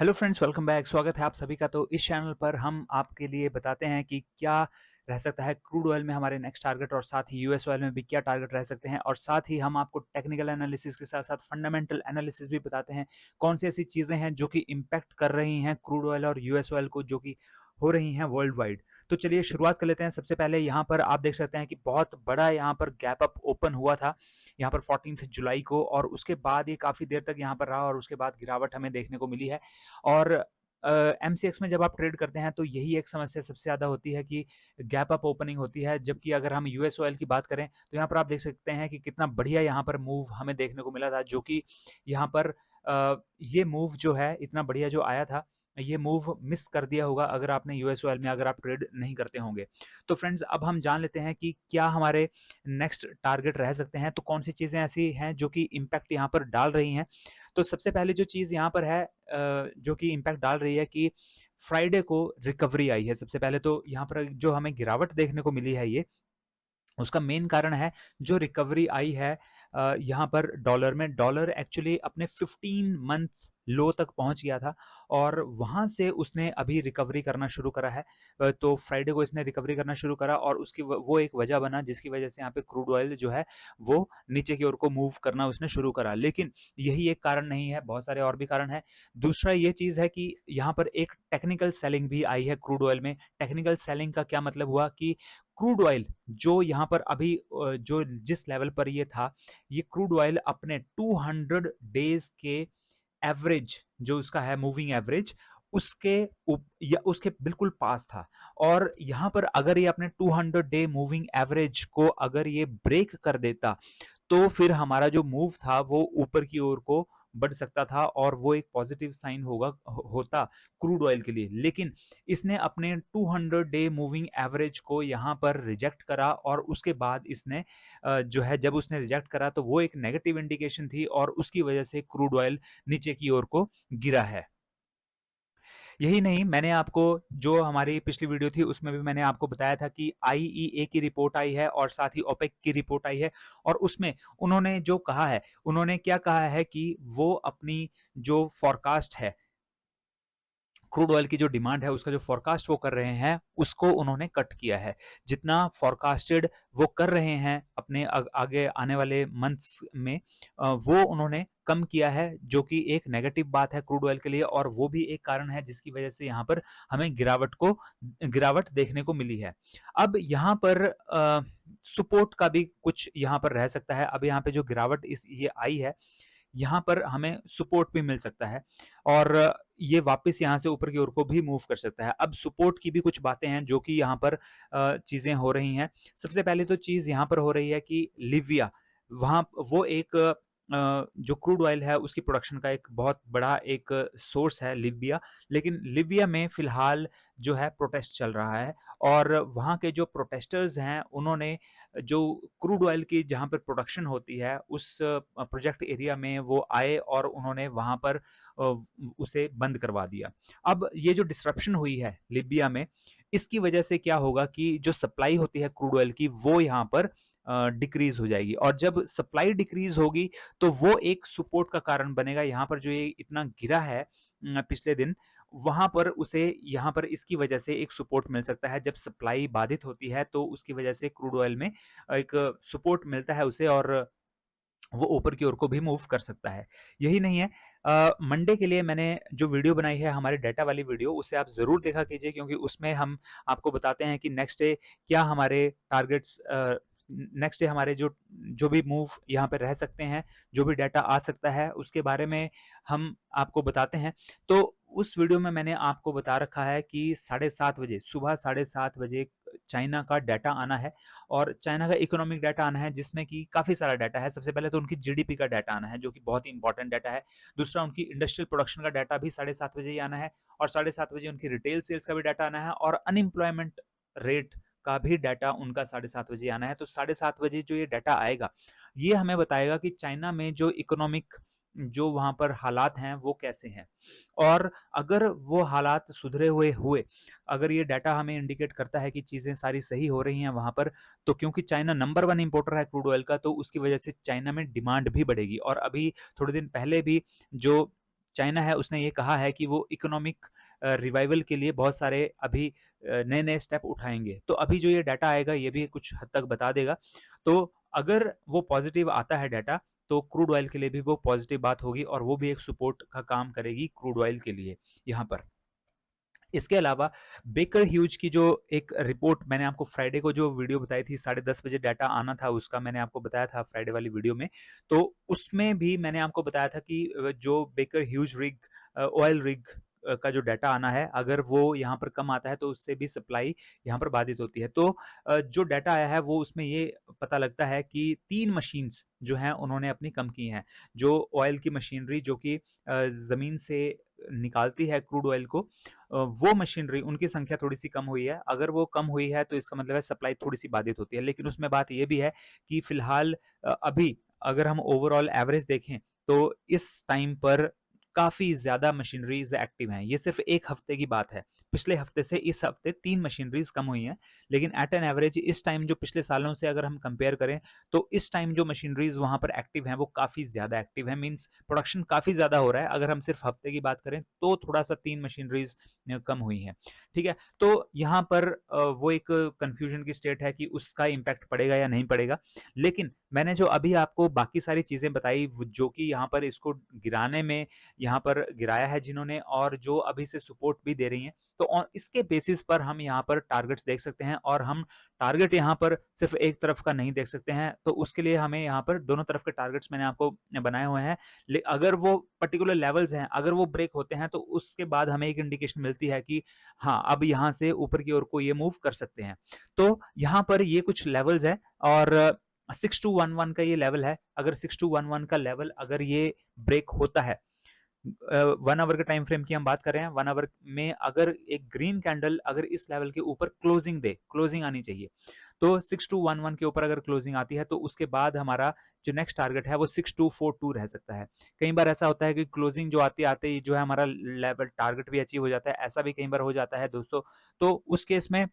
Hello friends, welcome back. स्वागत है आप सभी का। तो इस चैनल पर हम आपके लिए बताते हैं कि क्या रह सकता है क्रूड ऑयल में हमारे नेक्स्ट टारगेट, और साथ ही यूएस ऑयल में भी क्या टारगेट रह सकते हैं। और साथ ही हम आपको टेक्निकल एनालिसिस के साथ साथ फंडामेंटल एनालिसिस भी बताते हैं, कौन सी ऐसी चीज़ें हैं जो कि इम्पैक्ट कर रही हैं क्रूड ऑयल और यूएस ऑयल को, जो कि हो रही हैं वर्ल्ड वाइड। तो चलिए शुरुआत कर लेते हैं। सबसे पहले यहाँ पर आप देख सकते हैं कि बहुत बड़ा यहाँ पर गैप अप ओपन हुआ था यहाँ पर 14 जुलाई को, और उसके बाद ये काफ़ी देर तक यहाँ पर रहा और उसके बाद गिरावट हमें देखने को मिली है। और एमसीएक्स में जब आप ट्रेड करते हैं तो यही एक समस्या सबसे ज़्यादा होती है कि गैप अप ओपनिंग होती है। जबकि अगर हम यूएस ऑयल की बात करें तो यहाँ पर आप देख सकते हैं कि कितना बढ़िया यहाँ पर मूव हमें देखने को मिला था, जो कि यहाँ पर ये मूव जो है इतना बढ़िया जो आया था, ये मूव मिस कर दिया होगा अगर आपने यूएस ऑयल में अगर आप ट्रेड नहीं करते होंगे। तो फ्रेंड्स, अब हम जान लेते हैं कि क्या हमारे नेक्स्ट टारगेट रह सकते हैं, तो कौन सी चीज़ें ऐसी हैं जो कि इम्पैक्ट यहाँ पर डाल रही हैं। तो सबसे पहले जो चीज़ यहाँ पर है जो कि इम्पैक्ट डाल रही है कि फ्राइडे को रिकवरी आई है। सबसे पहले तो यहाँ पर जो हमें गिरावट देखने को मिली है, ये उसका मेन कारण है जो रिकवरी आई है यहाँ पर डॉलर में। डॉलर एक्चुअली अपने 15 मंथ लो तक पहुंच गया था और वहां से उसने अभी रिकवरी करना शुरू करा है। तो फ्राइडे को इसने रिकवरी करना शुरू करा और उसकी वो एक वजह बना जिसकी वजह से यहाँ पे क्रूड ऑयल जो है वो नीचे की ओर को मूव करना उसने शुरू करा। लेकिन यही एक कारण नहीं है, बहुत सारे और भी कारण है। दूसरा ये चीज़ है कि यहाँ पर एक टेक्निकल सेलिंग भी आई है क्रूड ऑयल में। टेक्निकल सेलिंग का क्या मतलब हुआ कि क्रूड ऑयल जो यहाँ पर अभी जो जिस लेवल पर ये था, ये क्रूड ऑयल अपने 200 डेज के एवरेज जो उसका है मूविंग एवरेज, उसके या उसके बिल्कुल पास था। और यहां पर अगर ये अपने 200 डे मूविंग एवरेज को अगर ये ब्रेक कर देता तो फिर हमारा जो मूव था वो ऊपर की ओर को बढ़ सकता था और वो एक पॉजिटिव साइन होता क्रूड ऑयल के लिए। लेकिन इसने अपने 200 डे मूविंग एवरेज को यहाँ पर रिजेक्ट करा और उसके बाद इसने जो है जब उसने रिजेक्ट करा तो वो एक नेगेटिव इंडिकेशन थी और उसकी वजह से क्रूड ऑयल नीचे की ओर को गिरा है। यही नहीं, मैंने आपको जो हमारी पिछली वीडियो थी उसमें भी मैंने आपको बताया था कि आईईए की रिपोर्ट आई है और साथ ही ओपेक की रिपोर्ट आई है। और उसमें उन्होंने जो कहा है, उन्होंने क्या कहा है कि वो अपनी जो फॉरकास्ट है क्रूड ऑयल की, जो डिमांड है उसका जो फोरकास्ट वो कर रहे हैं उसको उन्होंने कट किया है। जितना फोरकास्टेड वो कर रहे हैं अपने आगे आने वाले मंथ्स में, वो उन्होंने कम किया है, जो कि एक नेगेटिव बात है क्रूड ऑयल के लिए। और वो भी एक कारण है जिसकी वजह से यहाँ पर हमें गिरावट देखने को मिली है। अब यहाँ पर सपोर्ट का भी कुछ यहाँ पर रह सकता है। अब यहाँ पे जो गिरावट इस ये आई है, यहाँ पर हमें सपोर्ट भी मिल सकता है और ये वापस यहाँ से ऊपर की ओर को भी मूव कर सकता है। अब सपोर्ट की भी कुछ बातें हैं जो कि यहाँ पर चीजें हो रही हैं। सबसे पहले तो चीज यहाँ पर हो रही है कि लिबिया, वहां वो एक जो क्रूड ऑयल है उसकी प्रोडक्शन का एक बहुत बड़ा एक सोर्स है लिबिया। लेकिन लिबिया में फिलहाल जो है प्रोटेस्ट चल रहा है और वहाँ के जो प्रोटेस्टर्स हैं उन्होंने जो क्रूड ऑयल की जहाँ पर प्रोडक्शन होती है उस प्रोजेक्ट एरिया में वो आए और उन्होंने वहाँ पर उसे बंद करवा दिया। अब ये जो डिस्ट्रप्शन हुई है लिबिया में, इसकी वजह से क्या होगा कि जो सप्लाई होती है क्रूड ऑयल की वो यहाँ पर डिक्रीज हो जाएगी। और जब सप्लाई डिक्रीज होगी तो वो एक सपोर्ट का कारण बनेगा। यहाँ पर जो ये इतना गिरा है पिछले दिन, वहां पर उसे यहाँ पर इसकी वजह से एक सपोर्ट मिल सकता है। जब सप्लाई बाधित होती है तो उसकी वजह से क्रूड ऑयल में एक सपोर्ट मिलता है उसे और वो ऊपर की ओर को भी मूव कर सकता है। यही नहीं है, मंडे के लिए मैंने जो वीडियो बनाई है हमारे डाटा वाली वीडियो, उसे आप जरूर देखा कीजिए, क्योंकि उसमें हम आपको बताते हैं कि नेक्स्ट डे क्या हमारे टारगेट्स, नेक्स्ट डे हमारे जो जो भी मूव यहाँ पे रह सकते हैं, जो भी डाटा आ सकता है उसके बारे में हम आपको बताते हैं। तो उस वीडियो में मैंने आपको बता रखा है कि 7:30 बजे, सुबह 7:30 बजे चाइना का डाटा आना है और चाइना का इकोनॉमिक डाटा आना है, जिसमें कि काफी सारा डाटा है। सबसे पहले तो उनकी जीडीपी का डाटा आना है जो कि बहुत ही इंपॉर्टेंट डाटा है। दूसरा, उनकी इंडस्ट्रियल प्रोडक्शन का डाटा भी 7:30 बजे ही आना है और 7:30 बजे उनकी रिटेल सेल्स का भी डाटा आना है और अनएम्प्लॉयमेंट रेट का भी डाटा उनका 7:30 बजे आना है। तो 7:30 बजे जो ये डाटा आएगा, ये हमें बताएगा कि चाइना में जो इकोनॉमिक जो वहां पर हालात हैं वो कैसे हैं। और अगर वो हालात सुधरे हुए हुए, अगर ये डाटा हमें इंडिकेट करता है कि चीजें सारी सही हो रही हैं वहां पर, तो क्योंकि चाइना नंबर 1 इंपोर्टर है क्रूड ऑयल का, तो उसकी वजह से चाइना में डिमांड भी बढ़ेगी। और अभी थोड़े दिन पहले भी जो चाइना है उसने ये कहा है कि वो इकोनॉमिक रिवाइवल के लिए बहुत सारे अभी नए-नए स्टेप उठाएँगे। तो अभी जो ये डाटा आएगा ये भी कुछ हद तक बता देगा। तो अगर वो पॉज़िटिव आता है डाटा तो क्रूड ऑयल के लिए भी वो पॉज़िटिव बात होगी और वो भी एक सपोर्ट का काम करेगी क्रूड ऑयल के लिए यहाँ पर। इसके अलावा बेकर ह्यूज की जो एक रिपोर्ट मैंने आपको फ्राइडे को जो वीडियो बताई थी 10:30 बजे डाटा आना था उसका मैंने आपको बताया था फ्राइडे वाली वीडियो में। तो उसमें भी मैंने आपको बताया था कि जो baker huge rig oil rig का जो डाटा आना है अगर वो यहाँ पर कम आता है तो उससे भी सप्लाई यहाँ पर बाधित होती है। तो जो डाटा आया है वो उसमें ये पता लगता है कि 3 मशीन्स जो हैं उन्होंने अपनी कम की हैं। जो ऑयल की मशीनरी जो कि ज़मीन से निकालती है क्रूड ऑयल को वो मशीनरी उनकी संख्या थोड़ी-सी कम हुई है। अगर वो कम हुई है तो इसका मतलब है सप्लाई थोड़ी-सी बाधित होती है। लेकिन उसमें बात ये भी है कि फिलहाल अभी अगर हम ओवरऑल एवरेज देखें तो इस टाइम पर काफ़ी ज़्यादा मशीनरीज़ एक्टिव हैं। ये सिर्फ़ 1 हफ़्ते की बात है। पिछले हफ़्ते से इस हफ़्ते 3 मशीनरीज़ कम हुई हैं। लेकिन एट एन एवरेज इस टाइम जो पिछले सालों से अगर हम कंपेयर करें तो इस टाइम जो मशीनरीज़ वहाँ पर एक्टिव हैं वो काफ़ी ज़्यादा एक्टिव हैं। मीन्स प्रोडक्शन काफ़ी ज़्यादा हो रहा है। अगर हम सिर्फ़ हफ़्ते की बात करें तो थोड़ा-सा 3 मशीनरीज़ कम हुई हैं। ठीक है? तो यहाँ पर वो एक कन्फ्यूज़न की स्टेट है कि उसका इम्पैक्ट पड़ेगा या नहीं पड़ेगा। लेकिन मैंने जो अभी आपको बाकी सारी चीज़ें बताई जो कि यहाँ पर इसको गिराने में यहाँ पर गिराया है जिन्होंने और जो अभी से सपोर्ट भी दे रही हैं। तो इसके बेसिस पर हम यहाँ पर टारगेट्स देख सकते हैं और हम टारगेट यहाँ पर सिर्फ एक तरफ का नहीं देख सकते हैं। तो उसके लिए हमें यहाँ पर दोनों तरफ के टारगेट्स मैंने आपको बनाए हुए हैं। अगर वो पर्टिकुलर लेवल्स हैं, अगर वो ब्रेक होते हैं तो उसके बाद हमें एक इंडिकेशन मिलती है कि हाँ, अब यहाँ से ऊपर की ओर को ये मूव कर सकते हैं। तो यहाँ पर ये कुछ लेवल्स हैं और 6211 का ये लेवल है। अगर 6211 का लेवल अगर ये ब्रेक होता है 1 आवर के टाइम फ्रेम की हम बात कर रहे हैं। 1 आवर में अगर एक ग्रीन कैंडल अगर इस लेवल के ऊपर क्लोजिंग दे, क्लोजिंग आनी चाहिए। तो 6211 के ऊपर अगर क्लोजिंग आती है तो उसके बाद हमारा जो नेक्स्ट टारगेट है वो 6242 रह सकता है। कई बार ऐसा होता है कि क्लोजिंग जो आते-आते ही जो है हमारा लेवल टारगेट भी अचीव हो जाता है। ऐसा भी कई बार हो जाता है दोस्तों। तो उस केस में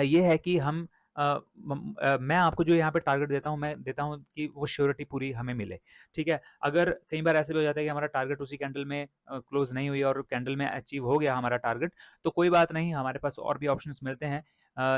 ये है कि हम मैं आपको जो यहाँ पे टारगेट देता हूँ, मैं देता हूँ कि वो श्योरिटी पूरी हमें मिले, ठीक है? अगर कई बार ऐसे भी हो जाता है कि हमारा टारगेट उसी कैंडल में क्लोज़ नहीं हुई और कैंडल में अचीव हो गया हमारा टारगेट, तो कोई बात नहीं, हमारे पास और भी ऑप्शंस मिलते हैं।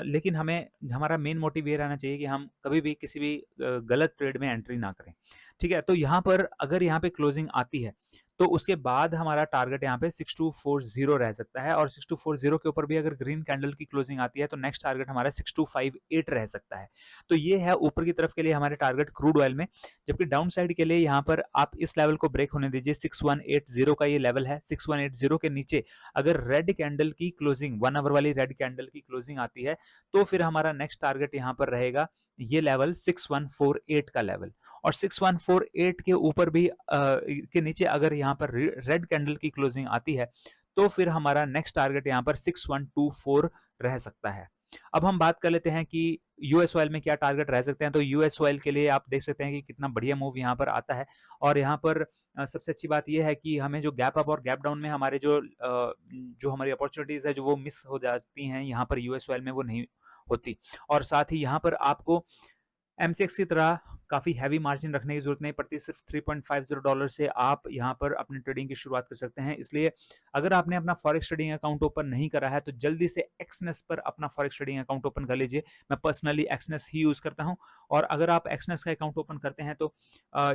लेकिन हमें हमारा मेन मोटिव ये रहना चाहिए कि हम कभी भी किसी भी गलत ट्रेड में एंट्री ना करें, ठीक है? तो यहाँ पर अगर यहाँ पे क्लोज़िंग आती है, तो उसके बाद हमारा टारगेट यहाँ पे 6240 रह सकता है और 6240 के ऊपर भी अगर ग्रीन कैंडल की क्लोजिंग आती है तो नेक्स्ट टारगेट हमारा 6258 रह सकता है। तो ये है ऊपर की तरफ के लिए हमारे टारगेट क्रूड ऑयल में, जबकि डाउन साइड के लिए यहाँ पर आप इस लेवल को ब्रेक होने दीजिए। 6180 का ये लेवल है। 6180 के नीचे अगर रेड कैंडल की क्लोजिंग 1 आवर वाली रेड कैंडल की क्लोजिंग आती है तो फिर हमारा नेक्स्ट टारगेट यहाँ पर रहेगा ये लेवल 6148 का लेवल। और 6148 के ऊपर भी के नीचे अगर यहाँ पर रेड कैंडल की क्लोजिंग आती है तो फिर हमारा नेक्स्ट टारगेट यहाँ पर 6124 रह सकता है। अब हम बात कर लेते हैं कि यूएस ऑयल में क्या टारगेट रह सकते हैं। तो यूएस ऑयल के लिए आप देख सकते हैं कि कितना बढ़िया मूव यहाँ पर आता है और यहाँ पर सबसे अच्छी बात यह है कि हमें जो गैप अप और गैप डाउन में हमारे जो हमारी अपॉर्चुनिटीज है जो वो मिस हो जाती हैं, यहाँ पर यूएस ऑयल में वो नहीं होती। और साथ ही यहाँ पर आपको एमसीएक्स की तरह काफ़ी हैवी मार्जिन रखने की ज़रूरत नहीं पड़ती। सिर्फ $3.50 से आप यहाँ पर अपनी ट्रेडिंग की शुरुआत कर सकते हैं। इसलिए अगर आपने अपना फॉरेक्स ट्रेडिंग अकाउंट ओपन नहीं करा है तो जल्दी से एक्सनेस पर अपना फॉरेक्स ट्रेडिंग अकाउंट ओपन कर लीजिए। मैं पर्सनली एक्सनेस ही यूज़ करता हूँ और अगर आप एक्सनेस का अकाउंट ओपन करते हैं तो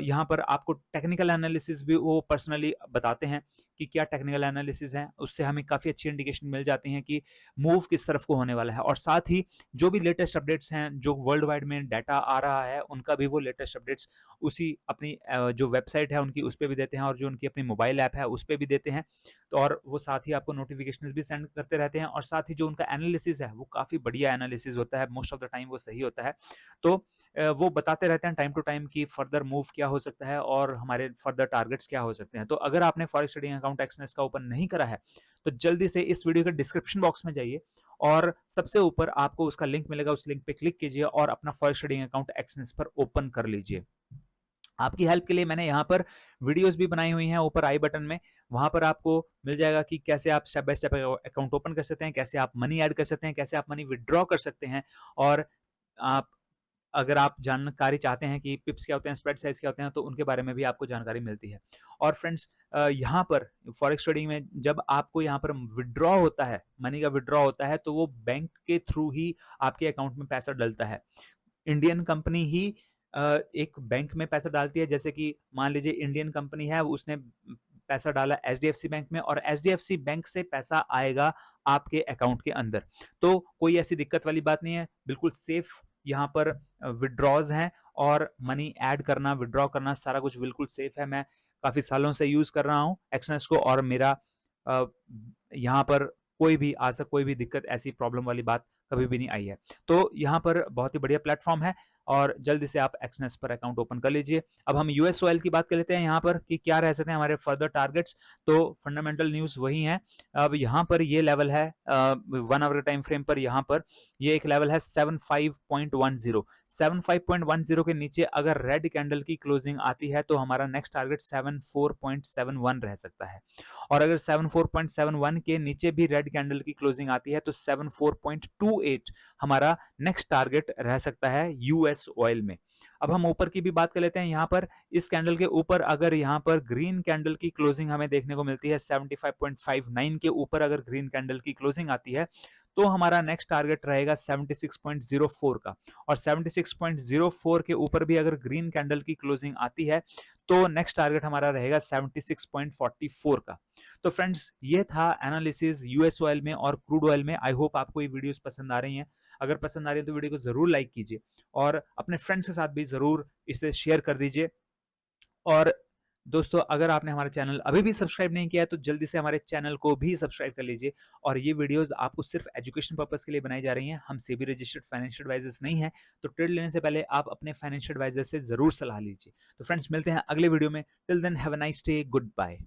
यहाँ पर आपको टेक्निकल एनालिसिस भी वो पर्सनली बताते हैं कि क्या टेक्निकल एनालिसिस है। उससे हमें काफ़ी अच्छी इंडिकेशन मिल जाती हैं कि मूव किस तरफ को होने वाला है और साथ ही जो भी लेटेस्ट अपडेट्स हैं, जो वर्ल्ड वाइड में डाटा आ रहा है, उनका भी वो लेटेस्ट अपडेट्स उसी अपनी जो वेबसाइट है उनकी उस पे भी देते हैं और जो उनकी अपनी मोबाइल ऐप है उस पे भी देते हैं। तो और वो साथ ही आपको नोटिफिकेशंस भी सेंड करते रहते हैं और साथ ही जो उनका एनालिसिस है वो काफ़ी बढ़िया एनालिसिस होता है, मोस्ट ऑफ द टाइम वो सही होता है। तो वो बताते रहते हैं टाइम टू टाइम कि फर्दर मूव क्या हो सकता है और हमारे फर्दर टारगेट्स क्या हो सकते हैं। तो अगर आपने फॉरेक्स ट्रेडिंग अकाउंट एक्सनेस का ओपन नहीं करा है तो जल्दी से इस वीडियो के डिस्क्रिप्शन बॉक्स में जाइए और सबसे ऊपर आपको उसका लिंक मिलेगा, उस लिंक पे क्लिक कीजिए और अपना फॉरेक्स ट्रेडिंग अकाउंट एक्सनेस पर ओपन कर लीजिए। आपकी हेल्प के लिए मैंने यहाँ पर वीडियोस भी बनाई हुई हैं ऊपर आई बटन में, वहां पर आपको मिल जाएगा कि कैसे आप step by step account open कर सकते हैं, कैसे आप मनी ऐड कर सकते हैं, कैसे आप मनी विड्रॉ कर सकते हैं और आप अगर आप जानकारी चाहते हैं कि पिप्स क्या होते हैं, स्प्रेड साइज़ क्या होते हैं, तो उनके बारे में भी आपको जानकारी मिलती है। और फ्रेंड्स यहाँ पर फॉरेक्स ट्रेडिंग में जब आपको यहाँ पर विथड्रॉ होता है, मनी का विथड्रॉ होता है, तो वो बैंक के थ्रू ही आपके अकाउंट में पैसा डलता है। इंडियन कंपनी ही एक बैंक में पैसा डालती है, जैसे कि मान लीजिए इंडियन कंपनी है, उसने पैसा डाला एचडीएफसी बैंक में और एचडीएफसी बैंक से पैसा आएगा आपके अकाउंट के अंदर। तो कोई ऐसी दिक्कत वाली बात नहीं है, बिल्कुल सेफ यहाँ पर विड्रॉज हैं और मनी ऐड करना, विड्रॉ करना सारा कुछ बिल्कुल सेफ है। मैं काफ़ी सालों से यूज़ कर रहा हूँ एक्सनेस को और मेरा यहाँ पर कोई भी दिक्कत ऐसी प्रॉब्लम वाली बात कभी भी नहीं आई है। तो यहाँ पर बहुत ही बढ़िया प्लेटफॉर्म है और जल्दी से आप एक्सनेस पर अकाउंट ओपन कर लीजिए। अब हम यूएस ऑयल की बात कर लेते हैं यहाँ पर कि क्या रह सकते हैं हमारे फर्दर टारगेट्स। तो फंडामेंटल न्यूज़ वही है। अब यहाँ पर ये लेवल है 1 आवर के टाइम फ्रेम पर, यहाँ पर ये एक लेवल है 75.10। 75.10 के नीचे अगर रेड कैंडल की क्लोजिंग आती है तो हमारा नेक्स्ट टारगेट 74.71 रह सकता है। और अगर 74.71 के नीचे भी रेड कैंडल की क्लोजिंग आती है तो 74.28 हमारा नेक्स्ट टारगेट रह सकता है यूएस ऑयल में। अब हम ऊपर की भी बात कर लेते हैं। यहाँ पर इस कैंडल के ऊपर अगर यहाँ पर ग्रीन कैंडल की क्लोजिंग हमें देखने को मिलती है 75.59 के ऊपर अगर ग्रीन कैंडल की क्लोजिंग आती है तो हमारा नेक्स्ट टारगेट रहेगा 76.04 का। और 76.04 के ऊपर भी अगर ग्रीन कैंडल की क्लोजिंग आती है तो नेक्स्ट टारगेट हमारा रहेगा 76.44 का। तो फ्रेंड्स ये था एनालिसिस यूएस ऑयल में और क्रूड ऑयल में। आई होप आपको ये वीडियोस पसंद आ रही हैं। अगर पसंद आ रही है तो वीडियो को जरूर लाइक कीजिए और अपने फ्रेंड्स के साथ भी जरूर इसे शेयर कर दीजिए। और दोस्तों अगर आपने हमारा चैनल अभी भी सब्सक्राइब नहीं किया है तो जल्दी से हमारे चैनल को भी सब्सक्राइब कर लीजिए। और ये वीडियोस आपको सिर्फ एजुकेशन पर्पस के लिए बनाई जा रही हैं। हम सेबी रजिस्टर्ड फाइनेंशियल एडवाइजर्स नहीं है, तो ट्रेड लेने से पहले आप अपने फाइनेंशियल एडवाइजर से जरूर सलाह लीजिए। तो फ्रेंड्स मिलते हैं अगले वीडियो में। Till then have a nice day, good bye.